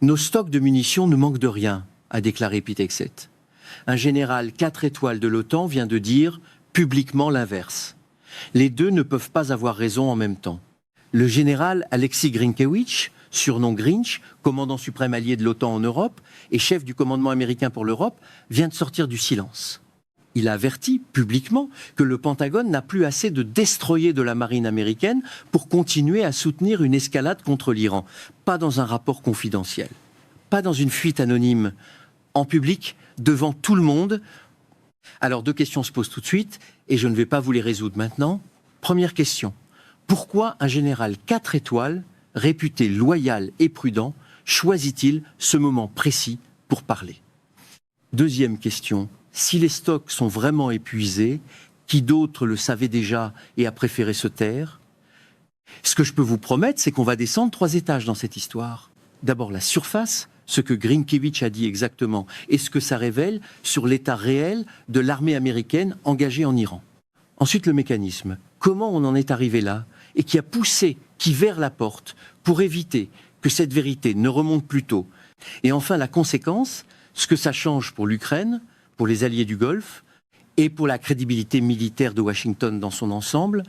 Nos stocks de munitions ne manquent de rien, a déclaré Pete Hegseth. Un général 4 étoiles de l'OTAN vient de dire publiquement l'inverse. Les deux ne peuvent pas avoir raison en même temps. Le général Alexis Grinkewich, surnom Grinch, commandant suprême allié de l'OTAN en Europe et chef du commandement américain pour l'Europe, vient de sortir du silence. Il a averti publiquement que le Pentagone n'a plus assez de destroyers de la marine américaine pour continuer à soutenir une escalade contre l'Iran. Pas dans un rapport confidentiel, pas dans une fuite anonyme, en public, devant tout le monde. Alors 2 questions se posent tout de suite et je ne vais pas vous les résoudre maintenant. Première question, pourquoi un général 4 étoiles, réputé loyal et prudent, choisit-il ce moment précis pour parler? Deuxième question, si les stocks sont vraiment épuisés, qui d'autre le savait déjà et a préféré se taire? Ce que je peux vous promettre, c'est qu'on va descendre 3 étages dans cette histoire. D'abord la surface, ce que Grinkewich a dit exactement, et ce que ça révèle sur l'état réel de l'armée américaine engagée en Iran. Ensuite le mécanisme, comment on en est arrivé là, et qui a poussé, qui verre la porte, pour éviter que cette vérité ne remonte plus tôt. Et enfin la conséquence, ce que ça change pour l'Ukraine, pour les alliés du Golfe et pour la crédibilité militaire de Washington dans son ensemble.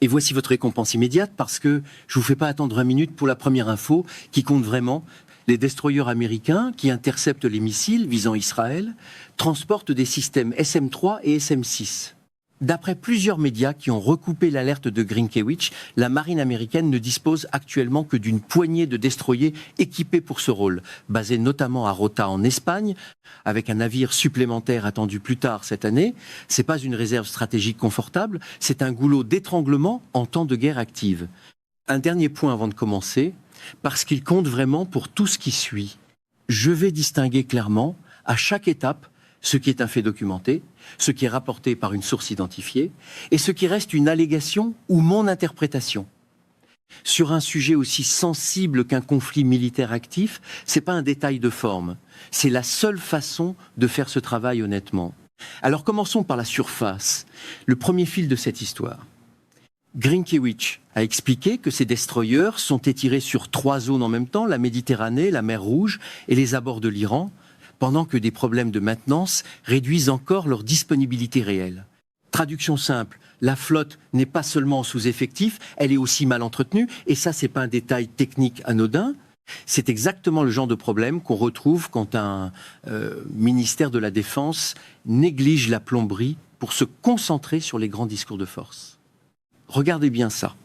Et voici votre récompense immédiate parce que je ne vous fais pas attendre 20 minutes pour la première info qui compte vraiment. Les destroyers américains qui interceptent les missiles visant Israël transportent des systèmes SM-3 et SM-6. D'après plusieurs médias qui ont recoupé l'alerte de Grinkewich, la marine américaine ne dispose actuellement que d'une poignée de destroyers équipés pour ce rôle, basés notamment à Rota en Espagne, avec un navire supplémentaire attendu plus tard cette année. C'est pas une réserve stratégique confortable, c'est un goulot d'étranglement en temps de guerre active. Un dernier point avant de commencer, parce qu'il compte vraiment pour tout ce qui suit. Je vais distinguer clairement, à chaque étape, ce qui est un fait documenté, ce qui est rapporté par une source identifiée, et ce qui reste une allégation ou mon interprétation. Sur un sujet aussi sensible qu'un conflit militaire actif, c'est pas un détail de forme. C'est la seule façon de faire ce travail honnêtement. Alors commençons par la surface, le premier fil de cette histoire. Grinkewich a expliqué que ces destroyers sont étirés sur 3 zones en même temps, la Méditerranée, la mer Rouge et les abords de l'Iran, pendant que des problèmes de maintenance réduisent encore leur disponibilité réelle. Traduction simple, la flotte n'est pas seulement en sous-effectif, elle est aussi mal entretenue, et ça c'est pas un détail technique anodin, c'est exactement le genre de problème qu'on retrouve quand un ministère de la Défense néglige la plomberie pour se concentrer sur les grands discours de force. Regardez bien ça.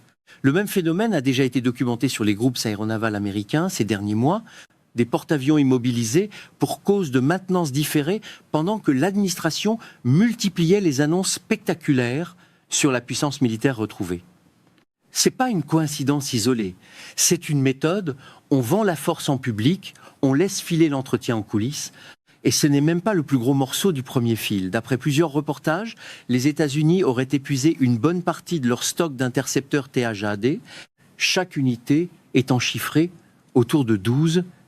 Le même phénomène a déjà été documenté sur les groupes aéronavals américains ces derniers mois, des porte-avions immobilisés pour cause de maintenance différée pendant que l'administration multipliait les annonces spectaculaires sur la puissance militaire retrouvée. C'est pas une coïncidence isolée, c'est une méthode, on vend la force en public, on laisse filer l'entretien en coulisses, et ce n'est même pas le plus gros morceau du premier fil. D'après plusieurs reportages, les États-Unis auraient épuisé une bonne partie de leur stock d'intercepteurs THAAD, chaque unité étant chiffrée autour de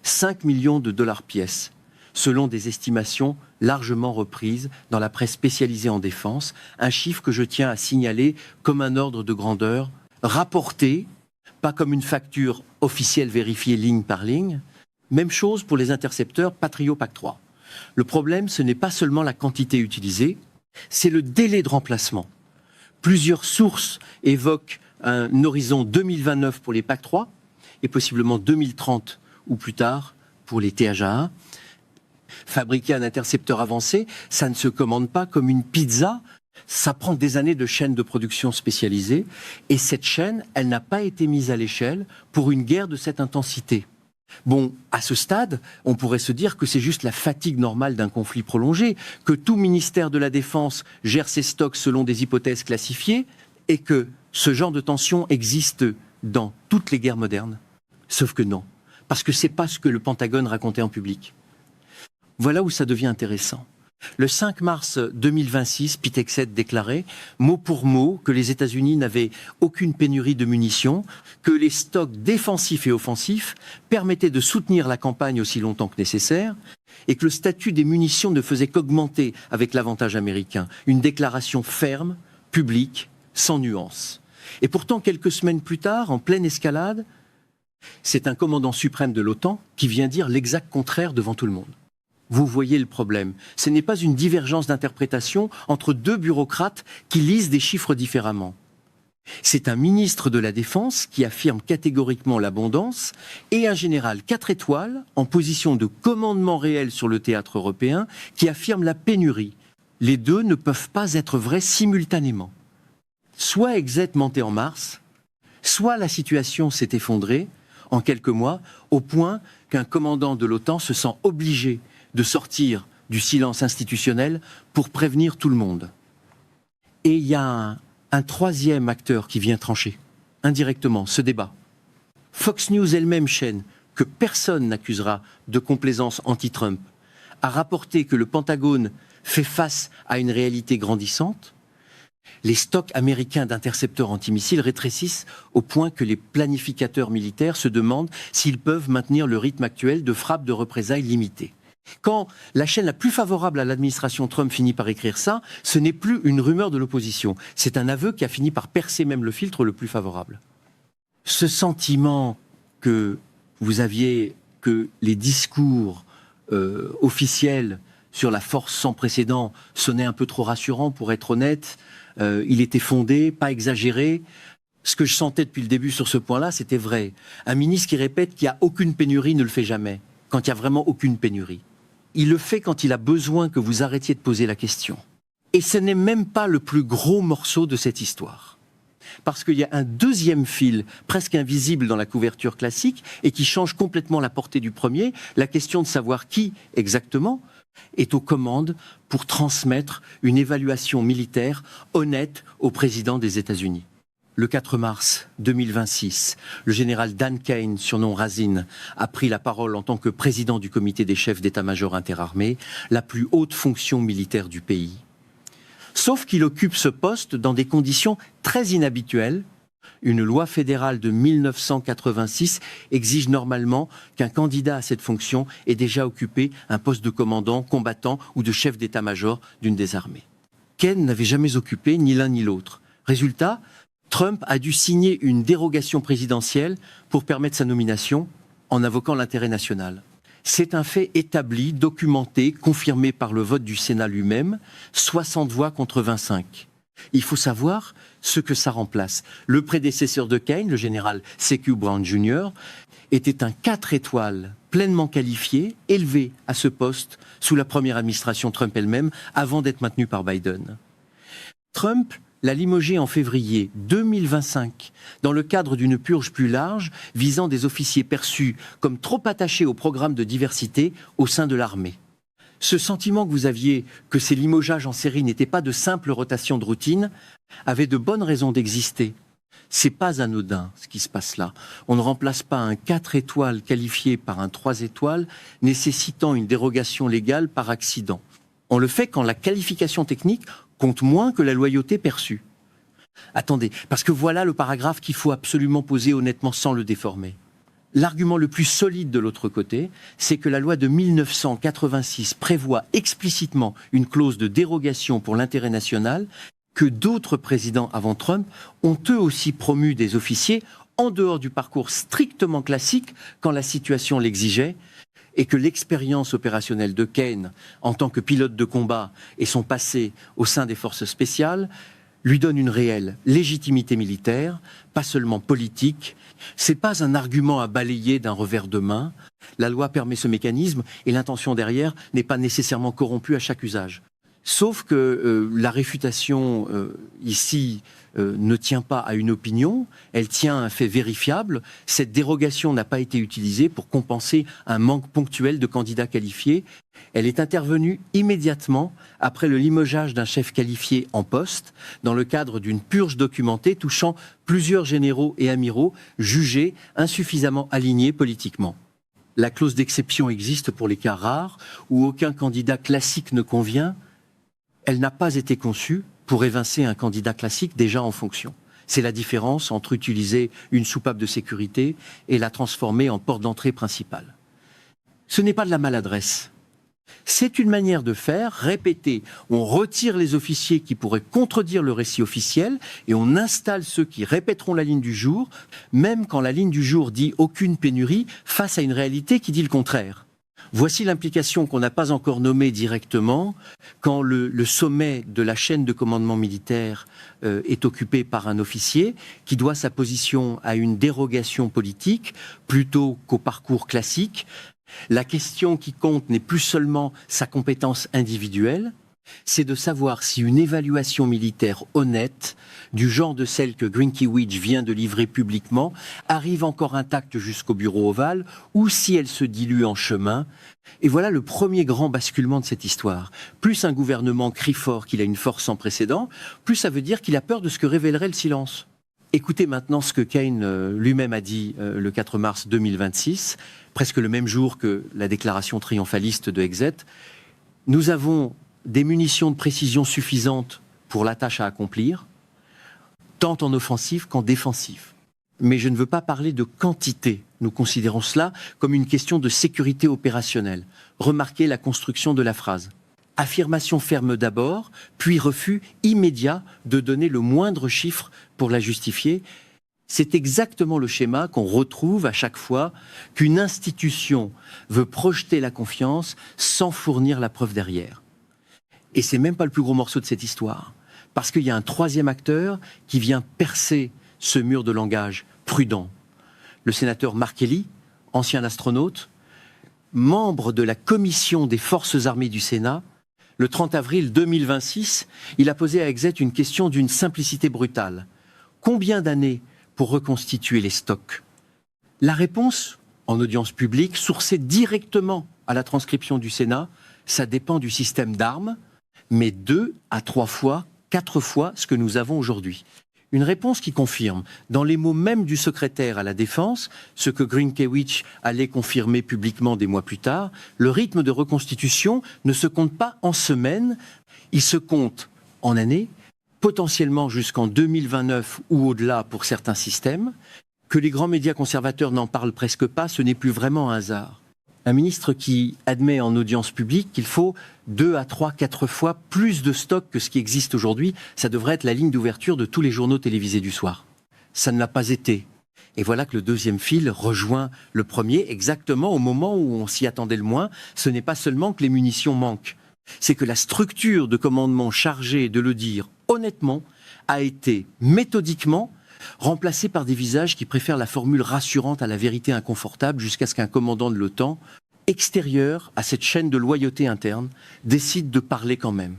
5 millions de dollars pièce, selon des estimations largement reprises dans la presse spécialisée en défense, un chiffre que je tiens à signaler comme un ordre de grandeur, rapporté, pas comme une facture officielle vérifiée ligne par ligne. Même chose pour les intercepteurs Patriot PAC-3. Le problème, ce n'est pas seulement la quantité utilisée, c'est le délai de remplacement. Plusieurs sources évoquent un horizon 2029 pour les PAC-3 et possiblement 2030 ou plus tard pour les THAA. Fabriquer un intercepteur avancé, ça ne se commande pas comme une pizza, ça prend des années de chaîne de production spécialisée et cette chaîne, elle n'a pas été mise à l'échelle pour une guerre de cette intensité. Bon, à ce stade, on pourrait se dire que c'est juste la fatigue normale d'un conflit prolongé, que tout ministère de la Défense gère ses stocks selon des hypothèses classifiées et que ce genre de tension existe dans toutes les guerres modernes. Sauf que non. Parce que c'est pas ce que le Pentagone racontait en public. Voilà où ça devient intéressant. Le 5 mars 2026, Pete Hegseth déclarait, mot pour mot, que les États-Unis n'avaient aucune pénurie de munitions, que les stocks défensifs et offensifs permettaient de soutenir la campagne aussi longtemps que nécessaire, et que le statut des munitions ne faisait qu'augmenter avec l'avantage américain. Une déclaration ferme, publique, sans nuance. Et pourtant, quelques semaines plus tard, en pleine escalade, C'est un commandant suprême de l'OTAN qui vient dire l'exact contraire devant tout le monde. Vous voyez le problème. Ce n'est pas une divergence d'interprétation entre deux bureaucrates qui lisent des chiffres différemment. C'est un ministre de la Défense qui affirme catégoriquement l'abondance et un général 4 étoiles en position de commandement réel sur le théâtre européen qui affirme la pénurie. Les deux ne peuvent pas être vrais simultanément. Soit Exet mentait en mars, soit la situation s'est effondrée en quelques mois au point qu'un commandant de l'OTAN se sent obligé de sortir du silence institutionnel pour prévenir tout le monde. Et il y a un troisième acteur qui vient trancher, indirectement, ce débat. Fox News elle-même, chaîne que personne n'accusera de complaisance anti-Trump, a rapporté que le Pentagone fait face à une réalité grandissante. Les stocks américains d'intercepteurs antimissiles rétrécissent au point que les planificateurs militaires se demandent s'ils peuvent maintenir le rythme actuel de frappes de représailles limitées. Quand la chaîne la plus favorable à l'administration Trump finit par écrire ça, ce n'est plus une rumeur de l'opposition. C'est un aveu qui a fini par percer même le filtre le plus favorable. Ce sentiment que vous aviez, que les discours officiels sur la force sans précédent sonnaient un peu trop rassurants, pour être honnête, il était fondé, pas exagéré. Ce que je sentais depuis le début sur ce point-là, c'était vrai. Un ministre qui répète qu'il n'y a aucune pénurie ne le fait jamais, quand il n'y a vraiment aucune pénurie. Il le fait quand il a besoin que vous arrêtiez de poser la question. Et ce n'est même pas le plus gros morceau de cette histoire. Parce qu'il y a un deuxième fil, presque invisible dans la couverture classique, et qui change complètement la portée du premier, la question de savoir qui, exactement, est aux commandes pour transmettre une évaluation militaire honnête au président des États-Unis. Le 4 mars 2026, le général Dan Kane, surnom Razin, a pris la parole en tant que président du comité des chefs d'état-major interarmés, la plus haute fonction militaire du pays. Sauf qu'il occupe ce poste dans des conditions très inhabituelles. Une loi fédérale de 1986 exige normalement qu'un candidat à cette fonction ait déjà occupé un poste de commandant, combattant ou de chef d'état-major d'une des armées. Kane n'avait jamais occupé ni l'un ni l'autre. Résultat, Trump a dû signer une dérogation présidentielle pour permettre sa nomination en invoquant l'intérêt national. C'est un fait établi, documenté, confirmé par le vote du Sénat lui-même, 60 voix contre 25. Il faut savoir ce que ça remplace. Le prédécesseur de Kane, le général C.Q. Brown Jr., était un 4 étoiles pleinement qualifié, élevé à ce poste sous la première administration Trump elle-même, avant d'être maintenu par Biden. Trump l'a limogé en février 2025 dans le cadre d'une purge plus large visant des officiers perçus comme trop attachés au programme de diversité au sein de l'armée. Ce sentiment que vous aviez que ces limogeages en série n'étaient pas de simples rotations de routine avait de bonnes raisons d'exister. C'est pas anodin ce qui se passe là. On ne remplace pas un 4 étoiles qualifié par un 3 étoiles nécessitant une dérogation légale par accident. On le fait quand la qualification technique compte moins que la loyauté perçue. Attendez, parce que voilà le paragraphe qu'il faut absolument poser honnêtement sans le déformer. L'argument le plus solide de l'autre côté, c'est que la loi de 1986 prévoit explicitement une clause de dérogation pour l'intérêt national, que d'autres présidents avant Trump ont eux aussi promu des officiers en dehors du parcours strictement classique quand la situation l'exigeait, et que l'expérience opérationnelle de Kane en tant que pilote de combat et son passé au sein des forces spéciales lui donnent une réelle légitimité militaire, pas seulement politique. C'est pas un argument à balayer d'un revers de main. La loi permet ce mécanisme et l'intention derrière n'est pas nécessairement corrompue à chaque usage. Sauf que la réfutation ici ne tient pas à une opinion, elle tient à un fait vérifiable. Cette dérogation n'a pas été utilisée pour compenser un manque ponctuel de candidats qualifiés. Elle est intervenue immédiatement après le limogeage d'un chef qualifié en poste, dans le cadre d'une purge documentée touchant plusieurs généraux et amiraux jugés insuffisamment alignés politiquement. La clause d'exception existe pour les cas rares où aucun candidat classique ne convient. Elle n'a pas été conçue pour évincer un candidat classique déjà en fonction. C'est la différence entre utiliser une soupape de sécurité et la transformer en porte d'entrée principale. Ce n'est pas de la maladresse. C'est une manière de faire répétée. On retire les officiers qui pourraient contredire le récit officiel et on installe ceux qui répéteront la ligne du jour, même quand la ligne du jour dit aucune pénurie, face à une réalité qui dit le contraire. Voici l'implication qu'on n'a pas encore nommée directement quand le sommet de la chaîne de commandement militaire est occupé par un officier qui doit sa position à une dérogation politique plutôt qu'au parcours classique. La question qui compte n'est plus seulement sa compétence individuelle, c'est de savoir si une évaluation militaire honnête, du genre de celle que Grynkewicz vient de livrer publiquement, arrive encore intacte jusqu'au bureau ovale, ou si elle se dilue en chemin. Et voilà le premier grand basculement de cette histoire. Plus un gouvernement crie fort qu'il a une force sans précédent, plus ça veut dire qu'il a peur de ce que révélerait le silence. Écoutez maintenant ce que Kane lui-même a dit le 4 mars 2026, presque le même jour que la déclaration triomphaliste de Exet. Nous avons des munitions de précision suffisantes pour la tâche à accomplir, tant en offensive qu'en défensive. Mais je ne veux pas parler de quantité. Nous considérons cela comme une question de sécurité opérationnelle. Remarquez la construction de la phrase. Affirmation ferme d'abord, puis refus immédiat de donner le moindre chiffre pour la justifier. C'est exactement le schéma qu'on retrouve à chaque fois qu'une institution veut projeter la confiance sans fournir la preuve derrière. Et c'est même pas le plus gros morceau de cette histoire. Parce qu'il y a un troisième acteur qui vient percer ce mur de langage prudent. Le sénateur Mark Kelly, ancien astronaute, membre de la commission des forces armées du Sénat, le 30 avril 2026, il a posé à Exet une question d'une simplicité brutale. Combien d'années pour reconstituer les stocks? La réponse, en audience publique, sourcée directement à la transcription du Sénat, ça dépend du système d'armes, mais 2 à 3 fois, 4 fois ce que nous avons aujourd'hui. Une réponse qui confirme, dans les mots mêmes du secrétaire à la Défense, ce que Grynkewicz allait confirmer publiquement des mois plus tard, le rythme de reconstitution ne se compte pas en semaines, il se compte en années, potentiellement jusqu'en 2029 ou au-delà pour certains systèmes. Que les grands médias conservateurs n'en parlent presque pas, ce n'est plus vraiment un hasard. Un ministre qui admet en audience publique qu'il faut 2 à 3, 4 fois plus de stock que ce qui existe aujourd'hui, ça devrait être la ligne d'ouverture de tous les journaux télévisés du soir. Ça ne l'a pas été. Et voilà que le deuxième fil rejoint le premier exactement au moment où on s'y attendait le moins. Ce n'est pas seulement que les munitions manquent, c'est que la structure de commandement chargée de le dire honnêtement a été méthodiquement remplacé par des visages qui préfèrent la formule rassurante à la vérité inconfortable jusqu'à ce qu'un commandant de l'OTAN, extérieur à cette chaîne de loyauté interne, décide de parler quand même.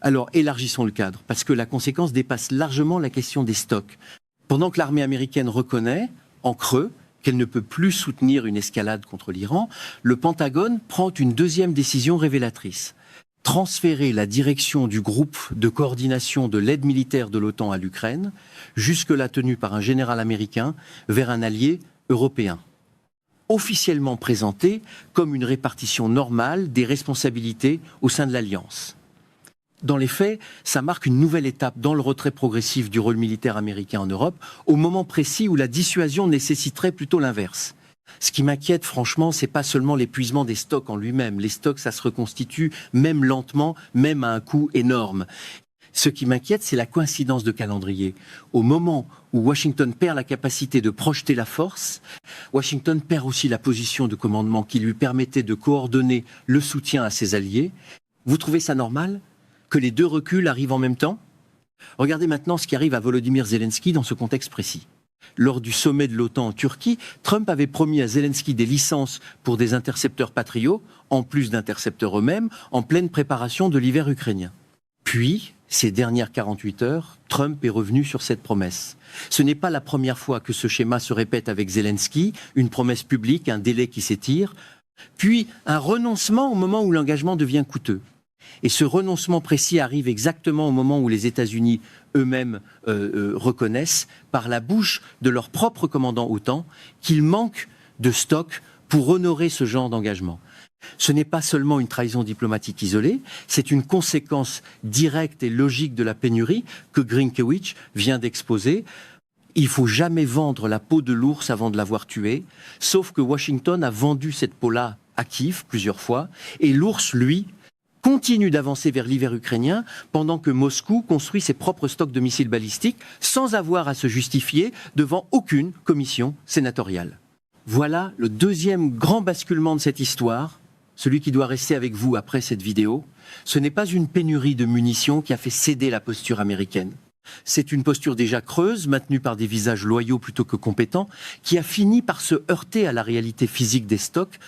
Alors élargissons le cadre, parce que la conséquence dépasse largement la question des stocks. Pendant que l'armée américaine reconnaît, en creux, qu'elle ne peut plus soutenir une escalade contre l'Iran, le Pentagone prend une deuxième décision révélatrice. Transférer la direction du groupe de coordination de l'aide militaire de l'OTAN à l'Ukraine, jusque-là tenu par un général américain, vers un allié européen. Officiellement présenté comme une répartition normale des responsabilités au sein de l'Alliance. Dans les faits, ça marque une nouvelle étape dans le retrait progressif du rôle militaire américain en Europe, au moment précis où la dissuasion nécessiterait plutôt l'inverse. Ce qui m'inquiète, franchement, c'est pas seulement l'épuisement des stocks en lui-même. Les stocks, ça se reconstitue, même lentement, même à un coût énorme. Ce qui m'inquiète, c'est la coïncidence de calendrier. Au moment où Washington perd la capacité de projeter la force, Washington perd aussi la position de commandement qui lui permettait de coordonner le soutien à ses alliés. Vous trouvez ça normal que les deux reculs arrivent en même temps? Regardez maintenant ce qui arrive à Volodymyr Zelensky dans ce contexte précis. Lors du sommet de l'OTAN en Turquie, Trump avait promis à Zelensky des licences pour des intercepteurs Patriot, en plus d'intercepteurs eux-mêmes, en pleine préparation de l'hiver ukrainien. Puis, ces dernières 48 heures, Trump est revenu sur cette promesse. Ce n'est pas la première fois que ce schéma se répète avec Zelensky, une promesse publique, un délai qui s'étire, puis un renoncement au moment où l'engagement devient coûteux. Et ce renoncement précis arrive exactement au moment où les États-Unis eux-mêmes reconnaissent, par la bouche de leur propre commandant OTAN, qu'il manque de stock pour honorer ce genre d'engagement. Ce n'est pas seulement une trahison diplomatique isolée, c'est une conséquence directe et logique de la pénurie que Grynkewicz vient d'exposer. Il ne faut jamais vendre la peau de l'ours avant de l'avoir tué, sauf que Washington a vendu cette peau-là à Kiev plusieurs fois, et l'ours, lui, continue d'avancer vers l'hiver ukrainien pendant que Moscou construit ses propres stocks de missiles balistiques sans avoir à se justifier devant aucune commission sénatoriale. Voilà le deuxième grand basculement de cette histoire, celui qui doit rester avec vous après cette vidéo. Ce n'est pas une pénurie de munitions qui a fait céder la posture américaine. C'est une posture déjà creuse, maintenue par des visages loyaux plutôt que compétents, qui a fini par se heurter à la réalité physique des stocks.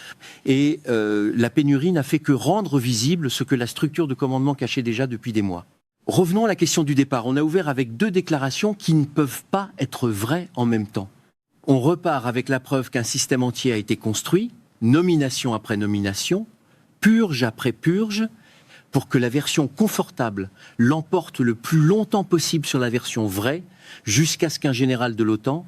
Et la pénurie n'a fait que rendre visible ce que la structure de commandement cachait déjà depuis des mois. Revenons à la question du départ. On a ouvert avec deux déclarations qui ne peuvent pas être vraies en même temps. On repart avec la preuve qu'un système entier a été construit, nomination après nomination, purge après purge, pour que la version confortable l'emporte le plus longtemps possible sur la version vraie, jusqu'à ce qu'un général de l'OTAN,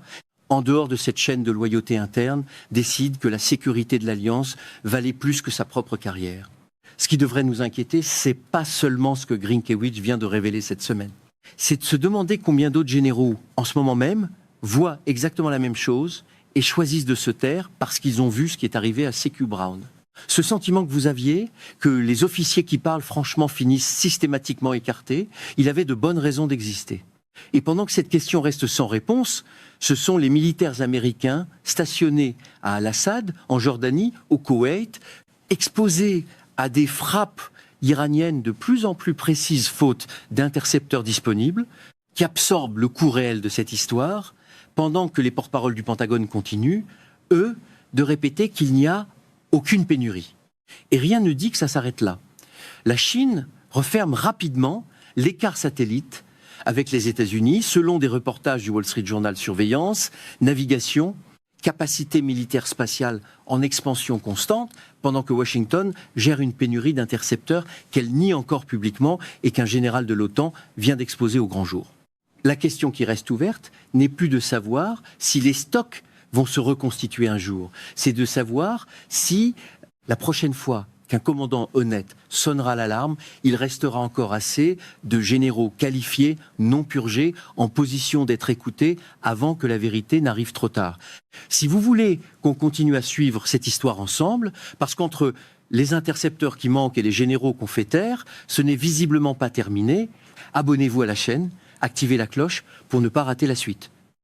en dehors de cette chaîne de loyauté interne, décide que la sécurité de l'Alliance valait plus que sa propre carrière. Ce qui devrait nous inquiéter, c'est pas seulement ce que Grynkewicz vient de révéler cette semaine. C'est de se demander combien d'autres généraux, en ce moment même, voient exactement la même chose et choisissent de se taire parce qu'ils ont vu ce qui est arrivé à C.Q. Brown. Ce sentiment que vous aviez, que les officiers qui parlent franchement finissent systématiquement écartés, il avait de bonnes raisons d'exister. Et pendant que cette question reste sans réponse, ce sont les militaires américains stationnés à Al-Assad, en Jordanie, au Koweït, exposés à des frappes iraniennes de plus en plus précises faute d'intercepteurs disponibles, qui absorbent le coût réel de cette histoire, pendant que les porte-paroles du Pentagone continuent, eux, de répéter qu'il n'y a aucune pénurie. Et rien ne dit que ça s'arrête là. La Chine referme rapidement l'écart satellite avec les États-Unis, selon des reportages du Wall Street Journal Surveillance, navigation, capacité militaire spatiale en expansion constante, pendant que Washington gère une pénurie d'intercepteurs qu'elle nie encore publiquement et qu'un général de l'OTAN vient d'exposer au grand jour. La question qui reste ouverte n'est plus de savoir si les stocks vont se reconstituer un jour. C'est de savoir si, la prochaine fois qu'un commandant honnête sonnera l'alarme, il restera encore assez de généraux qualifiés, non purgés, en position d'être écoutés avant que la vérité n'arrive trop tard. Si vous voulez qu'on continue à suivre cette histoire ensemble, parce qu'entre les intercepteurs qui manquent et les généraux qu'on fait taire, ce n'est visiblement pas terminé, abonnez-vous à la chaîne, activez la cloche pour ne pas rater la suite.